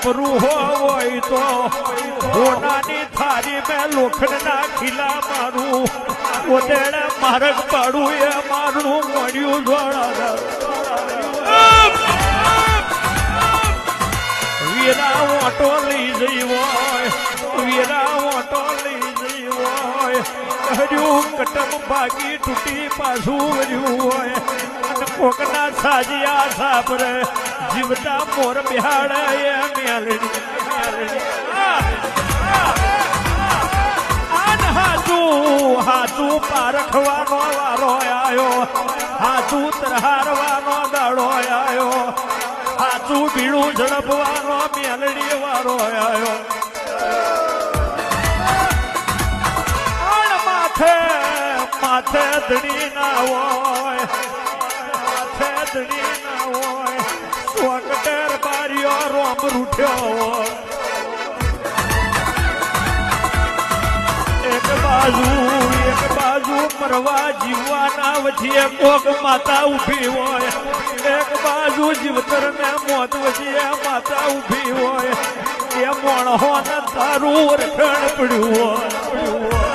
વાપરું હોય તો હોનાની થાળી મેં લોખંડના ખીલા મારું પોતેડે માર્ગ પાડું એ મારું મળ્યું જોડા વીરા ઓટો લઈ જઈ હોય વીરા ઓટો લઈ જઈ હોય હર્યું કટમ ભાગી તૂટી પાછું વર્યું હોય અને કોકના સાજિયા સાપરે જીવતા મોર બિહાડે એ મેલડી હાચું પારખવાનો વારો આવ્યો હાચું તરહારવાનો દાડો આવ્યો હાચું બીડું ઝડપવાનો મેલડી વારો આવ્યો માથે માથે ધડી ના હોય માથે ધડી ના હોય સ્વકટેર બારીઓ રોમ રૂઠ્યો હોય એક બાજુ મરવા જીવવાના વચ્ચે કોક માતા ઉભી હોય એક બાજુ જીવતર ને મોત વચ્ચે માતા ઉભી હોય એ મોણો ને તારું રખણ પડ્યું હોય